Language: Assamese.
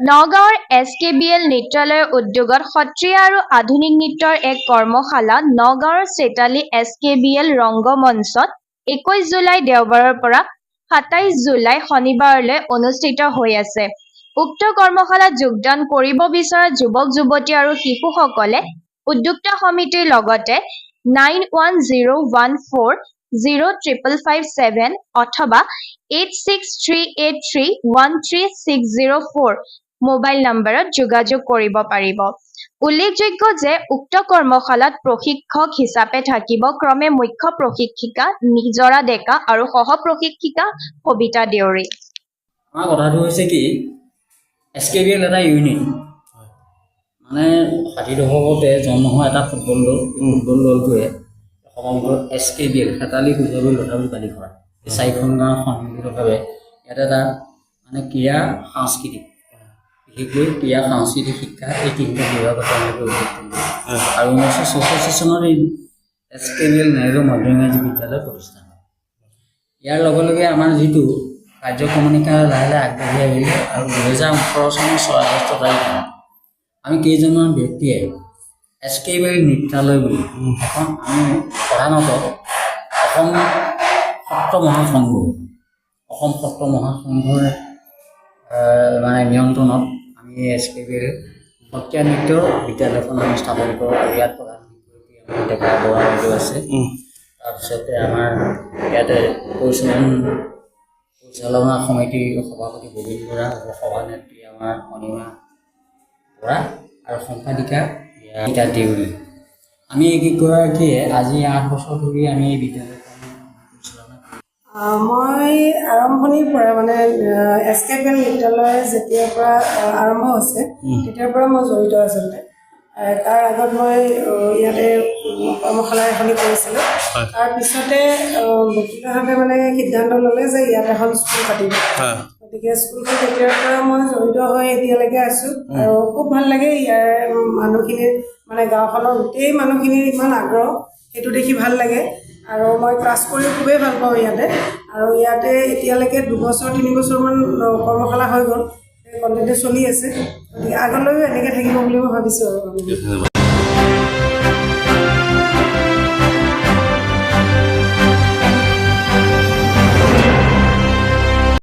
নগাঁৱৰ SKBL নৃত্যালয়ৰ উদ্যোগত সত্ৰীয়া আৰু আধুনিক নৃত্যৰ এক কৰ্মশালা নগাঁৱৰ চেতালি SKBL ৰংগমঞ্চত 21 জুলাই দেওবাৰৰ পৰা 27 জুলাই শনিবাৰলৈ অনুষ্ঠিত হৈ আছে। উক্ত কৰ্মশালাত যোগদান কৰিব বিচৰা যুৱক-যুৱতী আৰু শিশুসকলে উদ্যোক্তা সমিতিৰ লগতে 9101405557 অথবা 8638313604 মোবাইল নম্বৰত যোগাযোগ কৰিব পাৰিব। উল্লেখযোগ্য যে উক্ত কৰ্মশালাত প্ৰশিক্ষক হিচাপে থাকিব ক্ৰমে মুখ্য প্ৰশিক্ষিকা নিজৰা ডেকা আৰু সহ প্ৰশিক্ষিকা সবিতা দেউৰী। আমাৰ কথাটো হৈছে কি SKBL এটা ইউনিট মানে 60 দশকতে জন্ম হোৱা এটা ফুটবল দলটোৱে সমগ্ৰ SKBL হেতালি গুজৰাটৰ লতাবুল বালিখৰা এই 4খন গাঁও সন্মিলিতভাৱে ইয়াত এটা মানে ক্ৰীড়া সাংস্কৃতিক বিশেষকৈ ক্ৰীড়া সাংস্কৃতিক শিক্ষা এই তিনিটা বিভাগত আৰু 1964 চনত এই SKBL নেহৰু মধ্য ইংৰাজী বিদ্যালয় প্ৰতিষ্ঠা হয়। ইয়াৰ লগে লগে আমাৰ যিটো কাৰ্যক্ৰমণিকা লাহে লাহে আগবাঢ়ি আহিলে আৰু 2018 চনৰ 6 আগষ্ট তাৰিখে আমি কেইজনমান ব্যক্তিয়ে SKBL নৃত্যালয় বুলি এখন আমি প্ৰধানত অসম সত্ৰ মহাসংঘৰ মানে নিয়ন্ত্ৰণত আমি SKBL সত্ৰীয়া নৃত্যৰ বিদ্যালয়খন আমি স্থাপন কৰোঁ আৰু ইয়াত প্ৰধান শিক্ষক আমাৰ ডেকা বৰা বাইদেউ আছে। তাৰপিছতে আমাৰ ইয়াতে পৰিচালনা সমিতিৰ সভাপতি গোবিন্দ বৰা আৰু সভানেত্ৰী আমাৰ অনিমা বৰা আৰু সম্পাদিকা গীতা দেউৰী। আমি এইকেইগৰাকীয়ে আজি 8 বছৰ ধৰি আমি এই বিদ্যালয়খন পৰিচালনা কৰোঁ। মই আৰম্ভণিৰ পৰা মানে SKBL বিদ্যালয় যেতিয়াৰ পৰা আৰম্ভ হৈছে তেতিয়াৰ পৰা মই জড়িত আচলতে। তাৰ আগত মই ইয়াতে কৰ্মশালা এখনি কৰিছিলোঁ। তাৰপিছতে ব্যক্তিগতভাৱে মানে সিদ্ধান্ত ল'লে যে ইয়াত এখন স্কুল পাতিব। গতিকে স্কুলখন তেতিয়াৰ পৰা মই জড়িত হৈ এতিয়ালৈকে আছোঁ আৰু খুব ভাল লাগে ইয়াৰ মানুহখিনিৰ মানে গাঁওখনৰ গোটেই মানুহখিনিৰ ইমান আগ্ৰহ সেইটো দেখি ভাল লাগে আৰু মই ক্লাছ কৰি খুবেই ভাল পাওঁ ইয়াতে আৰু ইয়াতে এতিয়ালৈকে 2 বছৰ 3 বছৰমান কৰ্মশালা হৈ গ'ল কণ্টিনিউ চলি আছে। গতিকে আগলৈও এনেকৈ থাকিব বুলি মই ভাবিছোঁ আৰু